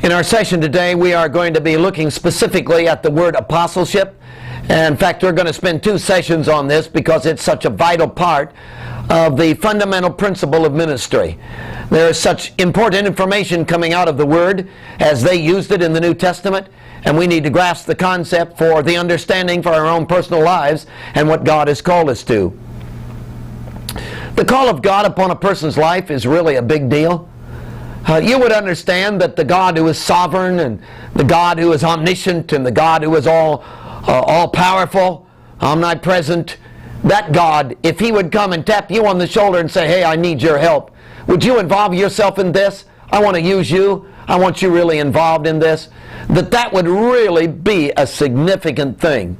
In our session today, we are going to be looking specifically at the word apostleship. And in fact, we're going to spend 2 sessions on this because it's such a vital part of the fundamental principle of ministry. There is such important information coming out of the Word as they used it in the New Testament, and we need to grasp the concept for the understanding for our own personal lives and what God has called us to. The call of God upon a person's life is really a big deal. You would understand that the God who is sovereign and the God who is omniscient and the God who is all-powerful, omnipresent, that God, if He would come and tap you on the shoulder and say, hey, I need your help, would you involve yourself in this? I want to use you. I want you really involved in this. That would really be a significant thing.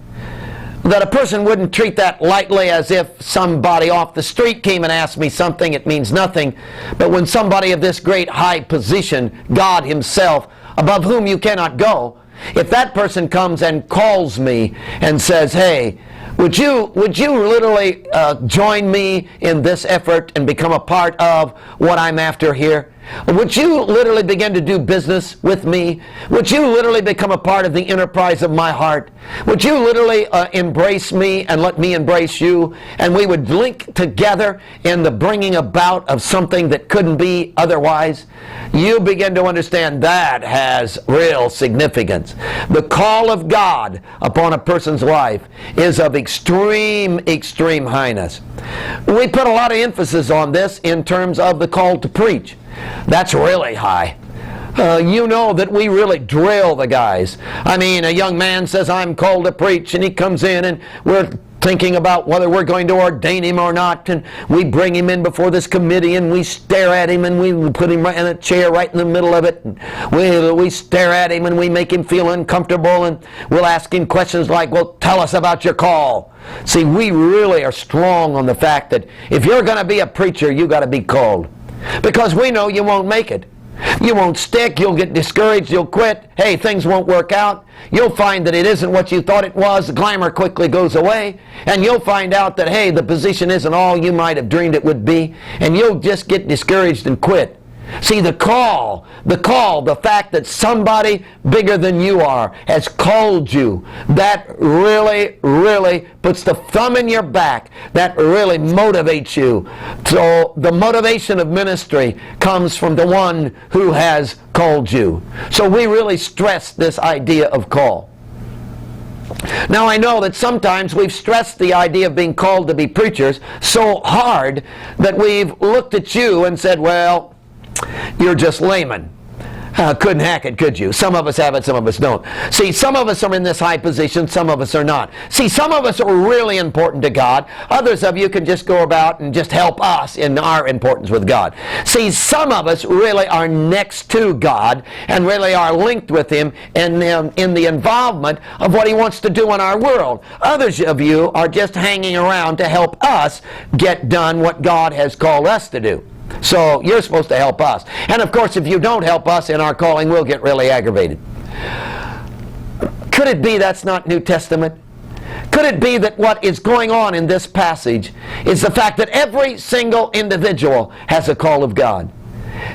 That a person wouldn't treat that lightly as if somebody off the street came and asked me something. It means nothing. But when somebody of this great high position, God Himself, above whom you cannot go, if that person comes and calls me and says, hey, would you literally join me in this effort and become a part of what I'm after here? Would you literally begin to do business with me? Would you literally become a part of the enterprise of my heart? Would you literally embrace me and let me embrace you? And we would link together in the bringing about of something that couldn't be otherwise. You begin to understand that has real significance. The call of God upon a person's life is of extreme highness. We put a lot of emphasis on this in terms of the call to preach. That's really high. You know that we really drill the guys. I mean, a young man says, I'm called to preach, and he comes in and we're thinking about whether we're going to ordain him or not, and we bring him in before this committee and we stare at him and we put him right in a chair right in the middle of it, and we stare at him and we make him feel uncomfortable, and we'll ask him questions like, well, tell us about your call. See, we really are strong on the fact that if you're going to be a preacher, you got to be called. Because we know you won't make it. You won't stick, you'll get discouraged, you'll quit, hey, things won't work out. You'll find that it isn't what you thought it was, the glamour quickly goes away, and you'll find out that, hey, the position isn't all you might have dreamed it would be, and you'll just get discouraged and quit. See, the call, the fact that somebody bigger than you are has called you, that really puts the thumb in your back. That really motivates you. So the motivation of ministry comes from the one who has called you. So we really stress this idea of call. Now, I know that sometimes we've stressed the idea of being called to be preachers so hard that we've looked at you and said, well, you're just layman. Couldn't hack it, could you? Some of us have it, some of us don't. See, some of us are in this high position, some of us are not. See, some of us are really important to God. Others of you can just go about and just help us in our importance with God. See, some of us really are next to God and really are linked with Him in the involvement of what He wants to do in our world. Others of you are just hanging around to help us get done what God has called us to do. So you're supposed to help us. And of course, if you don't help us in our calling, we'll get really aggravated. Could it be that's not New Testament? Could it be that what is going on in this passage is the fact that every single individual has a call of God?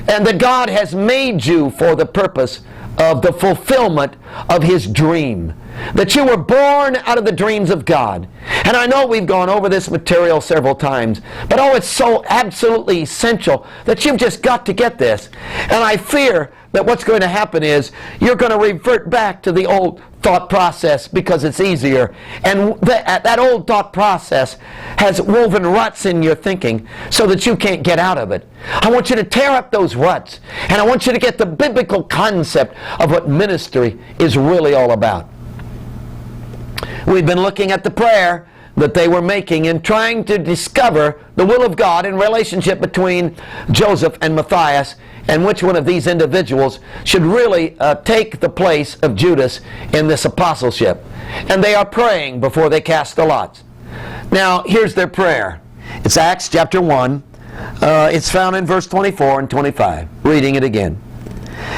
And that God has made you for the purpose of the fulfillment of His dream. That you were born out of the dreams of God. And I know we've gone over this material several times, but oh, it's so absolutely essential that you've just got to get this. And I fear that what's going to happen is you're going to revert back to the old thought process because it's easier. And that old thought process has woven ruts in your thinking so that you can't get out of it. I want you to tear up those ruts, and I want you to get the biblical concept of what ministry is really all about. We've been looking at the prayer that they were making in trying to discover the will of God in relationship between Joseph and Matthias, and which one of these individuals should really take the place of Judas in this apostleship. And they are praying before they cast the lots. Now, here's their prayer. It's Acts chapter 1. It's found in verse 24 and 25. Reading it again.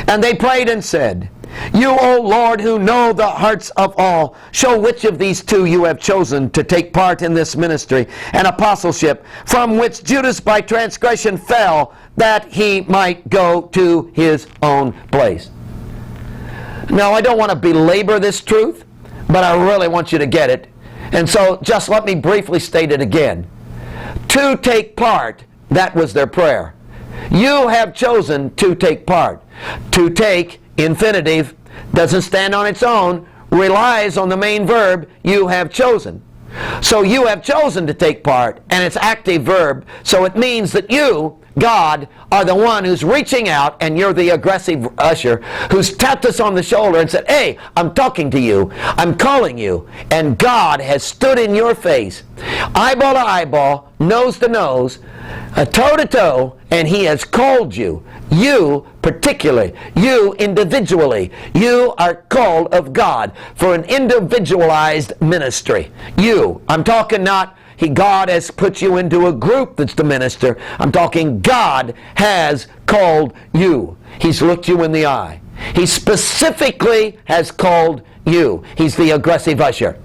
And they prayed and said, You, O Lord, who know the hearts of all, show which of these two you have chosen to take part in this ministry and apostleship, from which Judas by transgression fell, that he might go to his own place. Now, I don't want to belabor this truth, but I really want you to get it. And so just let me briefly state it again. To take part, that was their prayer. You have chosen to take part. To take, infinitive, doesn't stand on its own, relies on the main verb, you have chosen. So you have chosen to take part, and it's active verb, so it means that you, God, are the one who's reaching out, and you're the aggressive usher who's tapped us on the shoulder and said, hey, I'm talking to you, I'm calling you, and God has stood in your face, eyeball to eyeball, nose to nose, toe to toe, and He has called you. You particularly, you individually, you are called of God for an individualized ministry. You, I'm talking not God has put you into a group that's to minister. I'm talking God has called you. He's looked you in the eye. He specifically has called you. He's the aggressive usher.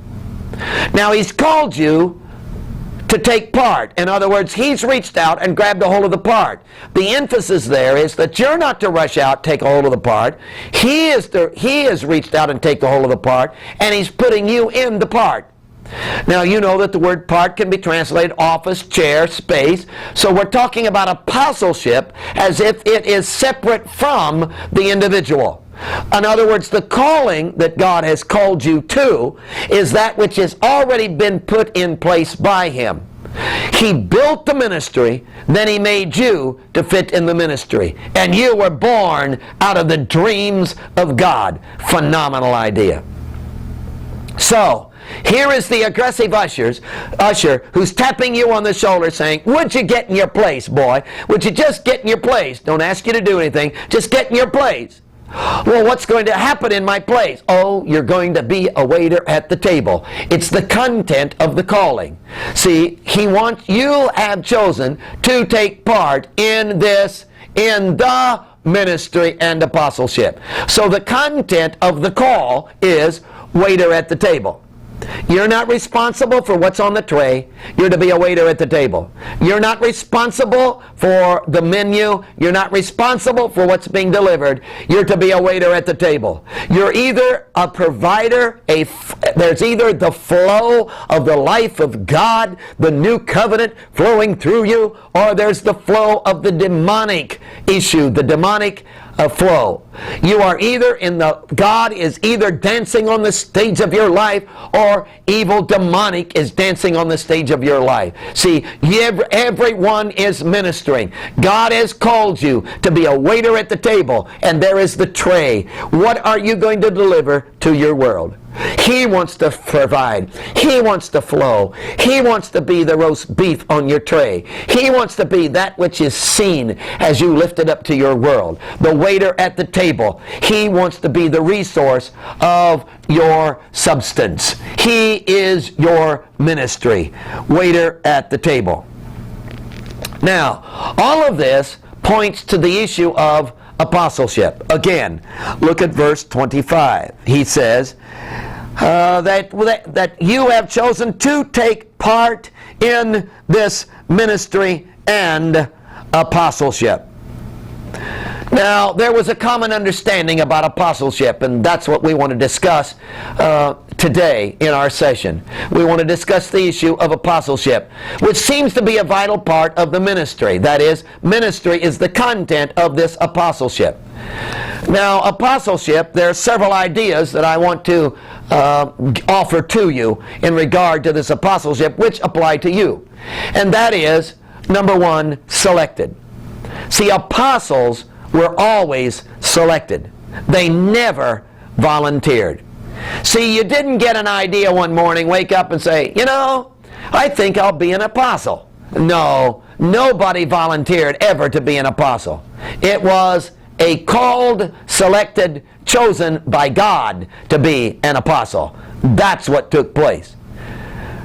Now He's called you to take part. In other words, He's reached out and grabbed a hold of the part. The emphasis there is that you're not to rush out, take a hold of the part. He has reached out and take a hold of the part, and He's putting you in the part. Now, you know that the word part can be translated office, chair, space. So we're talking about apostleship as if it is separate from the individual. In other words, the calling that God has called you to is that which has already been put in place by Him. He built the ministry, then He made you to fit in the ministry. And you were born out of the dreams of God. Phenomenal idea. So, here is the aggressive usher who's tapping you on the shoulder saying, would you get in your place, boy? Would you just get in your place? Don't ask you to do anything. Just get in your place. Well, what's going to happen in my place? Oh, you're going to be a waiter at the table. It's the content of the calling. See, you have chosen to take part in the ministry and apostleship. So the content of the call is waiter at the table. You're not responsible for what's on the tray. You're to be a waiter at the table. You're not responsible for the menu. You're not responsible for what's being delivered. You're to be a waiter at the table. You're either a provider, there's either the flow of the life of God, the new covenant flowing through you, or there's the flow of the demonic issue, the demonic flow. You are either God is either dancing on the stage of your life, or evil demonic is dancing on the stage of your life. See, everyone is ministering. God has called you to be a waiter at the table, and there is the tray. What are you going to deliver to your world? He wants to provide. He wants to flow. He wants to be the roast beef on your tray. He wants to be that which is seen as you lift it up to your world. The waiter at the table. He wants to be the resource of your substance. He is your ministry. Waiter at the table. Now, all of this points to the issue of apostleship. Again, look at verse 25. He says that you have chosen to take part in this ministry and apostleship. Now, there was a common understanding about apostleship, and that's what we want to discuss today in our session. We want to discuss the issue of apostleship, which seems to be a vital part of the ministry. That is, ministry is the content of this apostleship. Now, apostleship, there are several ideas that I want to offer to you in regard to this apostleship, which apply to you. And that is, number one, selected. See, apostles were always selected. They never volunteered. See, you didn't get an idea one morning, wake up and say, you know, I think I'll be an apostle. No, nobody volunteered ever to be an apostle. It was a called, selected, chosen by God to be an apostle. That's what took place.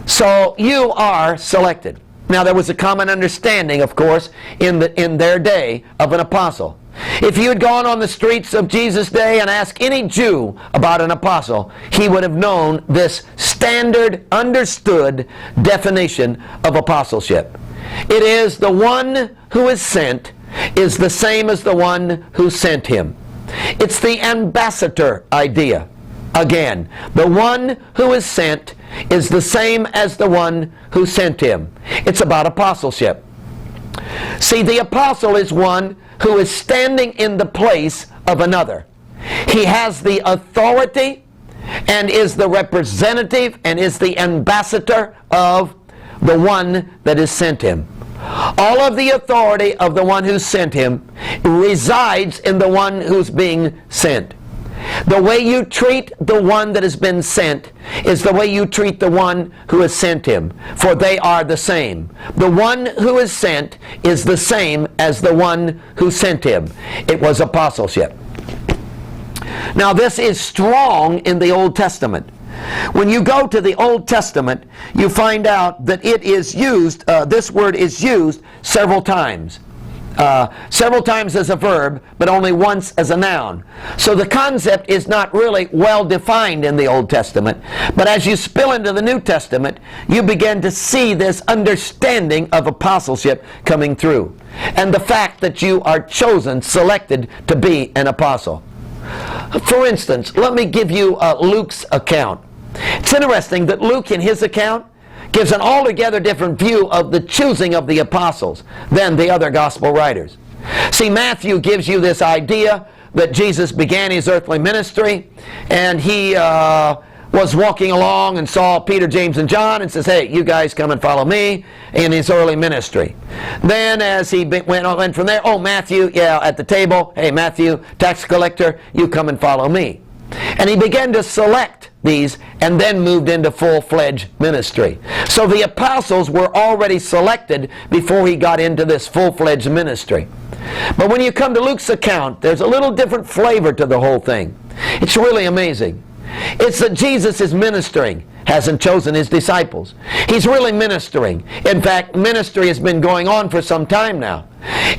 So you are selected. Now, there was a common understanding, of course, in their day of an apostle. If you had gone on the streets of Jesus' day and asked any Jew about an apostle, he would have known this standard, understood definition of apostleship. It is the one who is sent is the same as the one who sent him. It's the ambassador idea. Again, the one who is sent is the same as the one who sent him. It's about apostleship. See, the apostle is one who is standing in the place of another. He has the authority and is the representative and is the ambassador of the one that has sent him. All of the authority of the one who sent him resides in the one who's being sent. The way you treat the one that has been sent is the way you treat the one who has sent him, for they are the same. The one who is sent is the same as the one who sent him. It was apostleship. Now this is strong in the Old Testament. When you go to the Old Testament, you find out that it is used, this word is used several times. Several times as a verb, but only once as a noun. So the concept is not really well defined in the Old Testament, but as you spill into the New Testament, you begin to see this understanding of apostleship coming through, and the fact that you are chosen, selected to be an apostle. For instance, let me give you Luke's account. It's interesting that Luke, in his account, gives an altogether different view of the choosing of the apostles than the other gospel writers. See, Matthew gives you this idea that Jesus began his earthly ministry, and he was walking along and saw Peter, James, and John and says, hey, you guys come and follow me, in his early ministry. Then as he went from there, oh, Matthew, yeah, at the table, hey, Matthew, tax collector, you come and follow me. And he began to select these and then moved into full-fledged ministry. So the apostles were already selected before he got into this full-fledged ministry. But when you come to Luke's account, there's a little different flavor to the whole thing. It's really amazing. It's that Jesus is ministering, hasn't chosen his disciples. He's really ministering. In fact, ministry has been going on for some time now.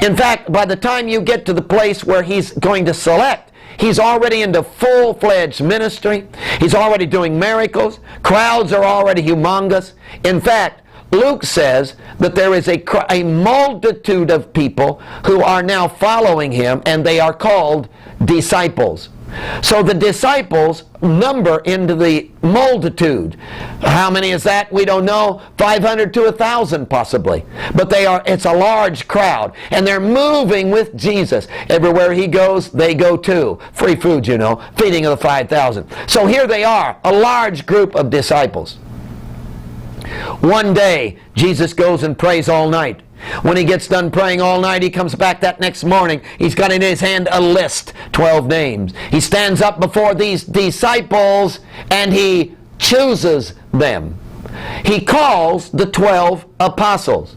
In fact, by the time you get to the place where he's going to select, he's already into full-fledged ministry. He's already doing miracles. Crowds are already humongous. In fact, Luke says that there is a multitude of people who are now following him, and they are called disciples. So the disciples number into the multitude. How many is that? We don't know. 500 to 1,000 possibly. But it's a large crowd. And they're moving with Jesus. Everywhere he goes, they go too. Free food, you know. Feeding of the 5,000. So here they are, a large group of disciples. One day, Jesus goes and prays all night. When he gets done praying all night, he comes back that next morning. He's got in his hand a list, 12 names. He stands up before these disciples and he chooses them. He calls the 12 apostles.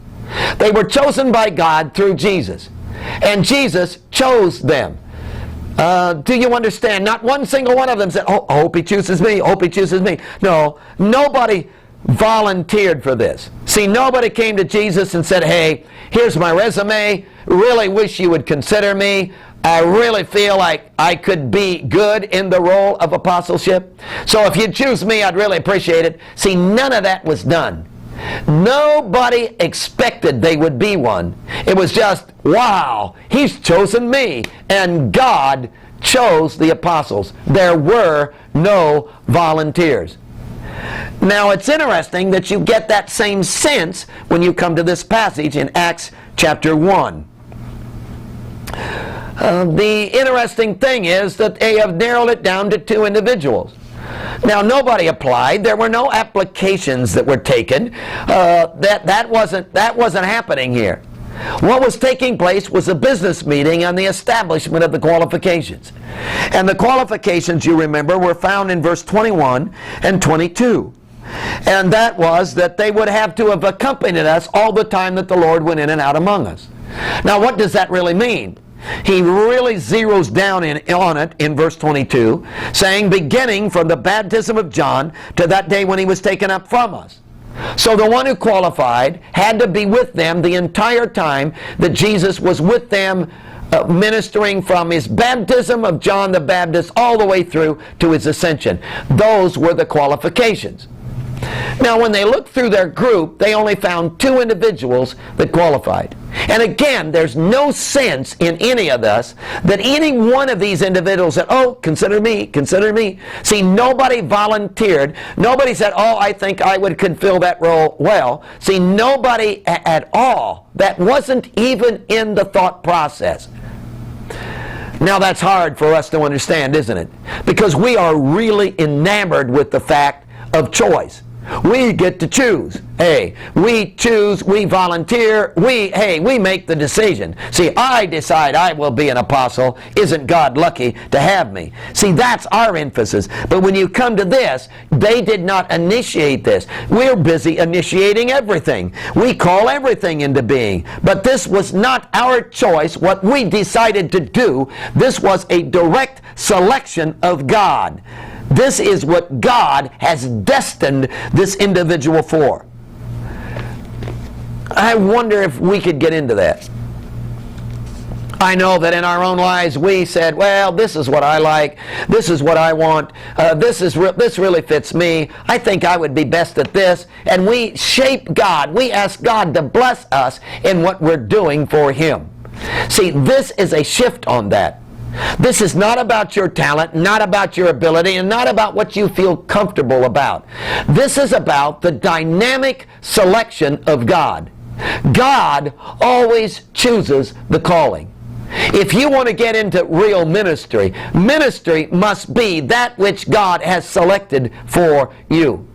They were chosen by God through Jesus. And Jesus chose them. Do you understand? Not one single one of them said, oh, I hope he chooses me, I hope he chooses me. No, nobody volunteered for this. See, nobody came to Jesus and said, hey, here's my resume, really wish you would consider me, I really feel like I could be good in the role of apostleship, so if you'd choose me, I'd really appreciate it. See, none of that was done. Nobody expected they would be one. It was just, wow, he's chosen me, and God chose the apostles. There were no volunteers. Now it's interesting that you get that same sense when you come to this passage in Acts chapter 1. The interesting thing is that they have narrowed it down to 2 individuals. Now nobody applied. There were no applications that were taken. That wasn't happening here. What was taking place was a business meeting on the establishment of the qualifications. And the qualifications, you remember, were found in verse 21 and 22. And that was that they would have to have accompanied us all the time that the Lord went in and out among us. Now what does that really mean? He really zeroes down on it in verse 22, saying, beginning from the baptism of John to that day when he was taken up from us. So the one who qualified had to be with them the entire time that Jesus was with them, ministering from his baptism of John the Baptist all the way through to his ascension. Those were the qualifications. Now, when they looked through their group, they only found 2 individuals that qualified. And again, there's no sense in any of us that any one of these individuals said, oh, consider me, consider me. See, nobody volunteered. Nobody said, oh, I think I could fill that role well. See, nobody at all. That wasn't even in the thought process. Now, that's hard for us to understand, isn't it? Because we are really enamored with the fact of choice. We get to choose. Hey, we choose, we volunteer, we make the decision. See, I decide I will be an apostle. Isn't God lucky to have me? See, that's our emphasis. But when you come to this, they did not initiate this. We're busy initiating everything. We call everything into being. But this was not our choice, what we decided to do. This was a direct selection of God. This is what God has destined this individual for. I wonder if we could get into that. I know that in our own lives we said, well, this is what I like, this is what I want, this really fits me, I think I would be best at this, and we shape God. We ask God to bless us in what we're doing for Him. See, this is a shift on that. This is not about your talent, not about your ability, and not about what you feel comfortable about. This is about the dynamic selection of God. God always chooses the calling. If you want to get into real ministry, ministry must be that which God has selected for you.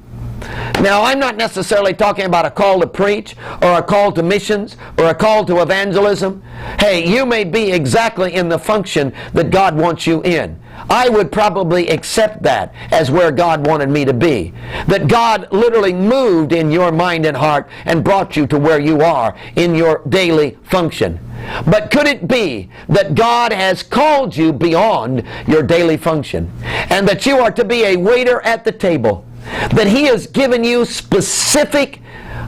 Now, I'm not necessarily talking about a call to preach or a call to missions or a call to evangelism. Hey, you may be exactly in the function that God wants you in. I would probably accept that as where God wanted me to be. That God literally moved in your mind and heart and brought you to where you are in your daily function. But could it be that God has called you beyond your daily function and that you are to be a waiter at the table? That He has given you specific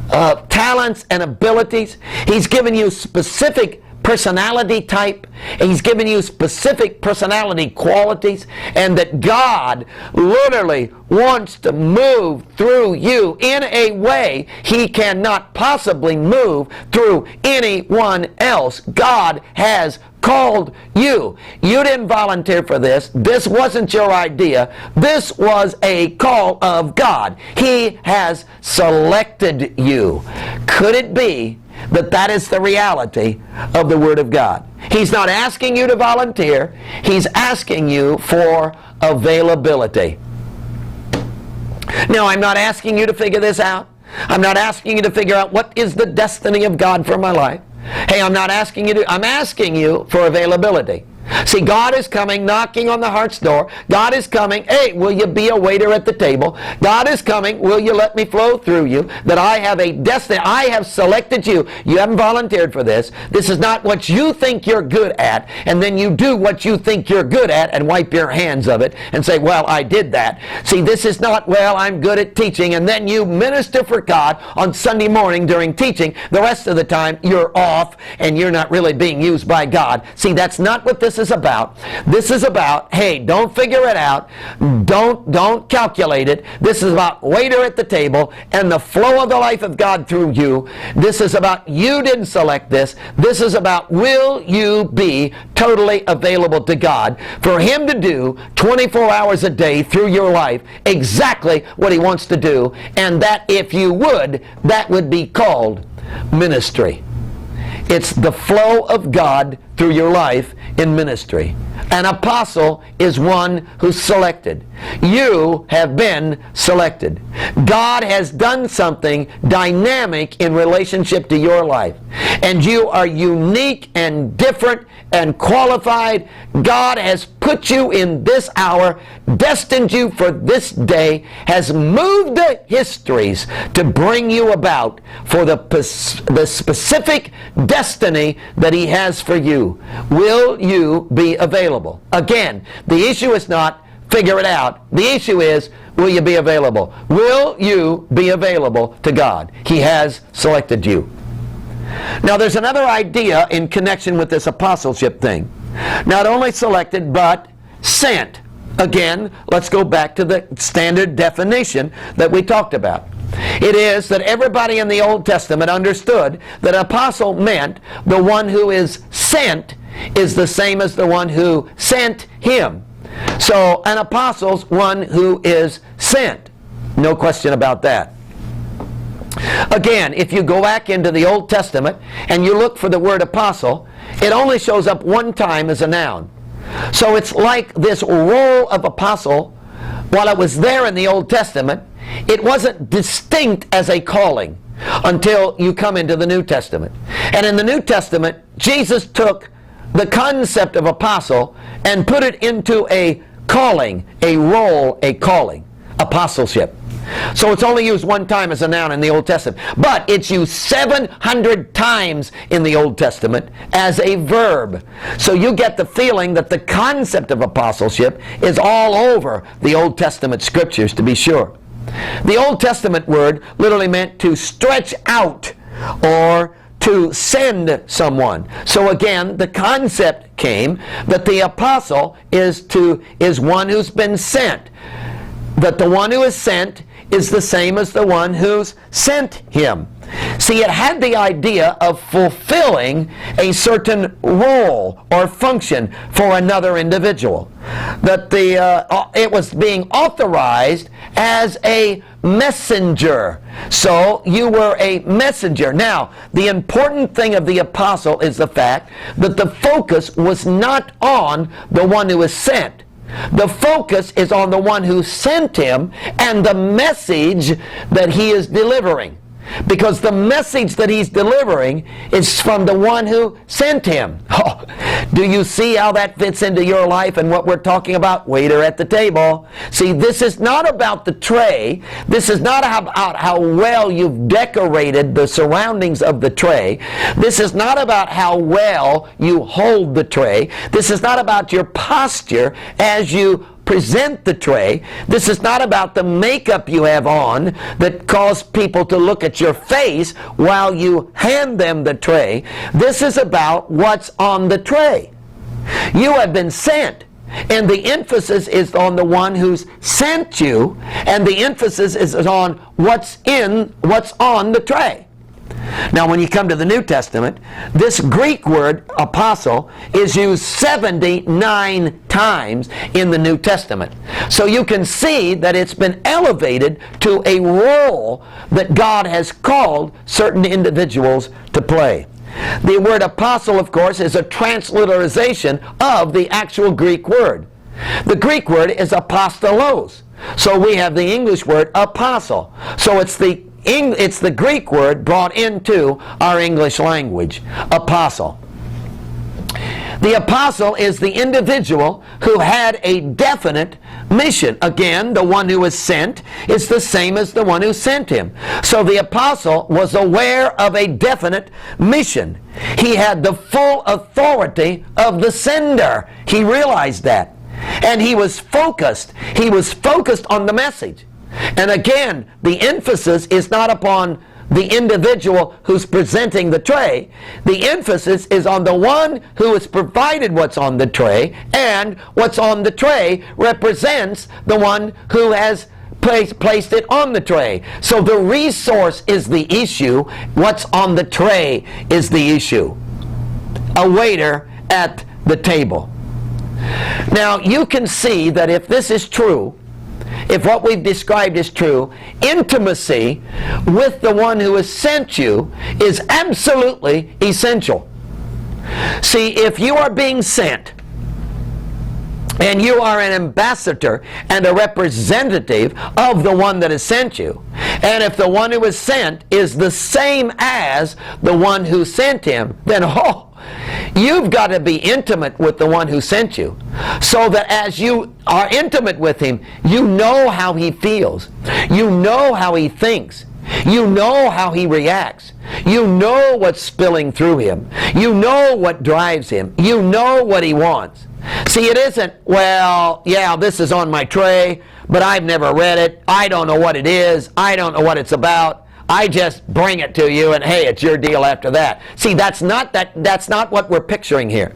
talents and abilities. He's given you specific personality type. He's given you specific personality qualities, and that God literally wants to move through you in a way He cannot possibly move through anyone else. God has called you. You didn't volunteer for this. This wasn't your idea. This was a call of God. He has selected you. Could it be that that is the reality of the Word of God? He's not asking you to volunteer. He's asking you for availability. Now, I'm not asking you to figure this out. I'm not asking you to figure out what is the destiny of God for my life. Hey, I'm asking you for availability. See, God is coming, knocking on the heart's door. God is coming. Hey, will you be a waiter at the table? God is coming. Will you let me flow through you? That I have a destiny. I have selected you. You haven't volunteered for this. This is not what you think you're good at, and then you do what you think you're good at and wipe your hands of it and say, well, I did that. See, this is not, well, I'm good at teaching, and then you minister for God on Sunday morning during teaching. The rest of the time, you're off, and you're not really being used by God. See, that's not what this is about. This is about, hey, don't figure it out. Don't calculate it. This is about waiter at the table and the flow of the life of God through you. This is about you didn't select this. This is about will you be totally available to God for Him to do 24 hours a day through your life exactly what He wants to do, and that if you would, that would be called ministry. It's the flow of God through your life in ministry. An apostle is one who's selected. You have been selected. God has done something dynamic in relationship to your life. And you are unique and different and qualified. God has put you in this hour, destined you for this day, has moved the histories to bring you about for the specific destiny that He has for you. Will you be available? Again, the issue is not figure it out. The issue is, will you be available? Will you be available to God? He has selected you. Now, there's another idea in connection with this apostleship thing. Not only selected, but sent. Again, let's go back to the standard definition that we talked about. It is that everybody in the Old Testament understood that an apostle meant the one who is sent is the same as the one who sent him. So an apostle's one who is sent. No question about that. Again, if you go back into the Old Testament and you look for the word apostle, it only shows up one time as a noun. So it's like this role of apostle, while it was there in the Old Testament, it wasn't distinct as a calling until you come into the New Testament. And in the New Testament, Jesus took the concept of apostle and put it into a calling, a role, a calling, apostleship. So it's only used one time as a noun in the Old Testament. But it's used 700 times in the Old Testament as a verb. So you get the feeling that the concept of apostleship is all over the Old Testament scriptures, to be sure. The Old Testament word literally meant to stretch out or to send someone. So again, the concept came that the apostle is one who's been sent. That the one who is sent is the same as the one who's sent him. See, it had the idea of fulfilling a certain role or function for another individual. That it was being authorized as a messenger. So you were a messenger. Now, the important thing of the apostle is the fact that the focus was not on the one who is sent. The focus is on the one who sent him and the message that he is delivering. Because the message that he's delivering is from the one who sent him. Oh, do you see how that fits into your life and what we're talking about? Waiter at the table. See, this is not about the tray. This is not about how well you've decorated the surroundings of the tray. This is not about how well you hold the tray. This is not about your posture as you present the tray. This is not about the makeup you have on that cause people to look at your face while you hand them the tray. This is about what's on the tray. You have been sent, and the emphasis is on the one who's sent you, and the emphasis is on what's on the tray. Now, when you come to the New Testament, this Greek word, apostle, is used 79 times in the New Testament. So you can see that it's been elevated to a role that God has called certain individuals to play. The word apostle, of course, is a transliteration of the actual Greek word. The Greek word is apostolos. So we have the English word apostle. So it's the Greek word brought into our English language, apostle. The apostle is the individual who had a definite mission. Again, the one who was sent is the same as the one who sent him. So the apostle was aware of a definite mission. He had the full authority of the sender. He realized that. And he was focused. He was focused on the message. And again, the emphasis is not upon the individual who's presenting the tray. The emphasis is on the one who has provided what's on the tray, and what's on the tray represents the one who has placed it on the tray. So the resource is the issue. What's on the tray is the issue. A waiter at the table. Now, you can see that if this is true, if what we've described is true, intimacy with the one who has sent you is absolutely essential. See, if you are being sent, and you are an ambassador and a representative of the one that has sent you, and if the one who is sent is the same as the one who sent him, then you've got to be intimate with the one who sent you, so that as you are intimate with him, you know how he feels, you know how he thinks, you know how he reacts, you know what's spilling through him, you know what drives him, you know what he wants. See, it isn't, well, yeah, this is on my tray, but I've never read it, I don't know what it is, I don't know what it's about, I just bring it to you and hey, it's your deal after that. See, that's not what we're picturing here.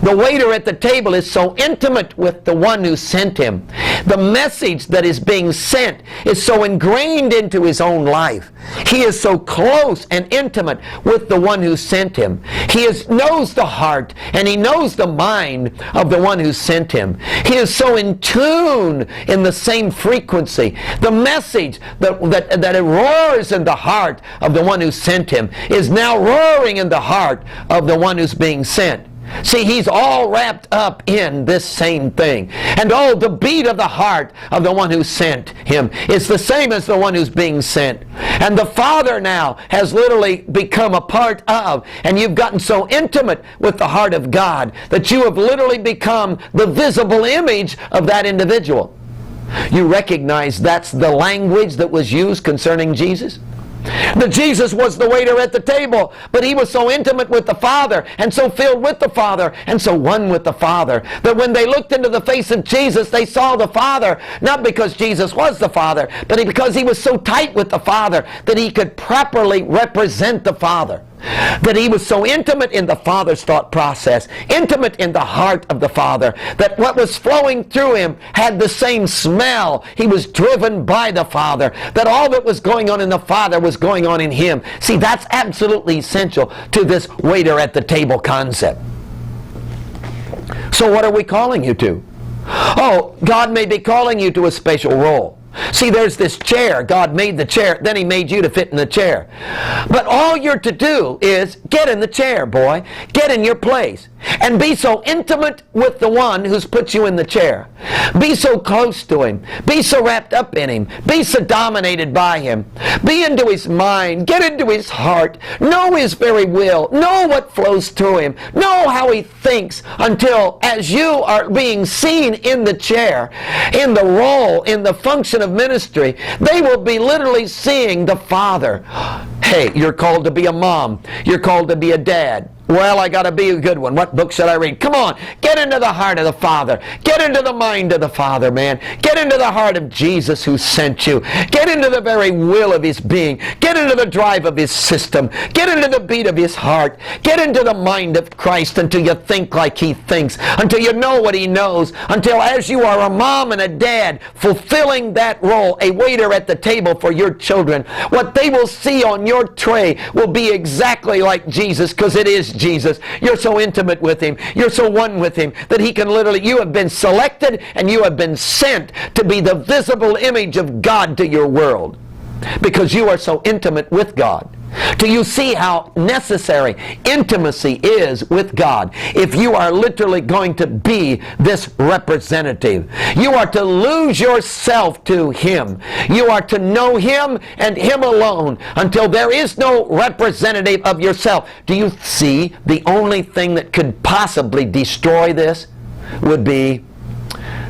The waiter at the table is so intimate with the one who sent him. The message that is being sent is so ingrained into his own life. He is so close and intimate with the one who sent him. He knows the heart and he knows the mind of the one who sent him. He is so in tune in the same frequency. The message that it roars in the heart of the one who sent him is now roaring in the heart of the one who's being sent. See, he's all wrapped up in this same thing. And oh, the beat of the heart of the one who sent him is the same as the one who's being sent. And the Father now has literally become a part of, and you've gotten so intimate with the heart of God that you have literally become the visible image of that individual. You recognize that's the language that was used concerning Jesus? That Jesus was the waiter at the table, but he was so intimate with the Father and so filled with the Father and so one with the Father that when they looked into the face of Jesus, they saw the Father, not because Jesus was the Father, but because he was so tight with the Father that he could properly represent the Father. That he was so intimate in the Father's thought process, intimate in the heart of the Father, that what was flowing through him had the same smell. He was driven by the Father, that all that was going on in the Father was going on in him. See, that's absolutely essential to this waiter at the table concept. So what are we calling you to? Oh, God may be calling you to a special role. See, there's this chair. God made the chair, then he made you to fit in the chair. But all you're to do is get in the chair, boy. Get in your place. And be so intimate with the one who's put you in the chair. Be so close to him. Be so wrapped up in him. Be so dominated by him. Be into his mind. Get into his heart. Know his very will. Know what flows through him. Know how he thinks until as you are being seen in the chair, in the role, in the function of ministry, they will be literally seeing the Father. Hey, you're called to be a mom. You're called to be a dad. Well, I got to be a good one. What book should I read? Come on, get into the heart of the Father. Get into the mind of the Father, man. Get into the heart of Jesus who sent you. Get into the very will of his being. Get into the drive of his system. Get into the beat of his heart. Get into the mind of Christ until you think like he thinks, until you know what he knows, until as you are a mom and a dad fulfilling that role, a waiter at the table for your children, what they will see on your tray will be exactly like Jesus, because it is Jesus. You're so intimate with him. You're so one with him that he can literally, you have been selected and you have been sent to be the visible image of God to your world because you are so intimate with God. Do you see how necessary intimacy is with God? If you are literally going to be this representative, you are to lose yourself to him. You are to know him and him alone until there is no representative of yourself. Do you see the only thing that could possibly destroy this would be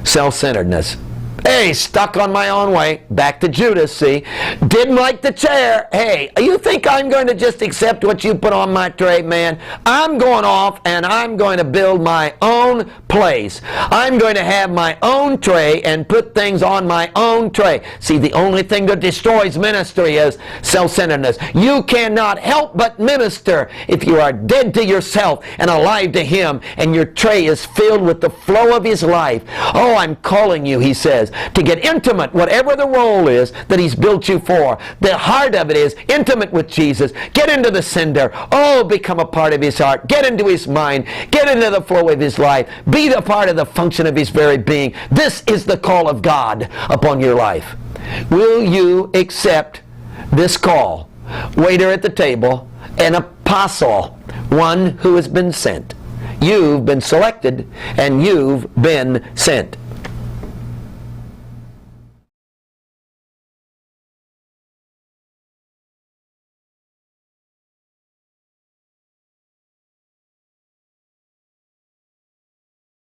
self-centeredness? Hey, stuck on my own way. Back to Judas, see. Didn't like the chair. Hey, you think I'm going to just accept what you put on my tray, man? I'm going off and I'm going to build my own place. I'm going to have my own tray and put things on my own tray. See, the only thing that destroys ministry is self-centeredness. You cannot help but minister if you are dead to yourself and alive to him and your tray is filled with the flow of his life. Oh, I'm calling you, he says, to get intimate, whatever the role is that he's built you for. The heart of it is intimate with Jesus. Get into the sender. Oh, become a part of his heart. Get into his mind. Get into the flow of his life. Be the part of the function of his very being. This is the call of God upon your life. Will you accept this call? Waiter at the table, an apostle, one who has been sent. You've been selected and you've been sent.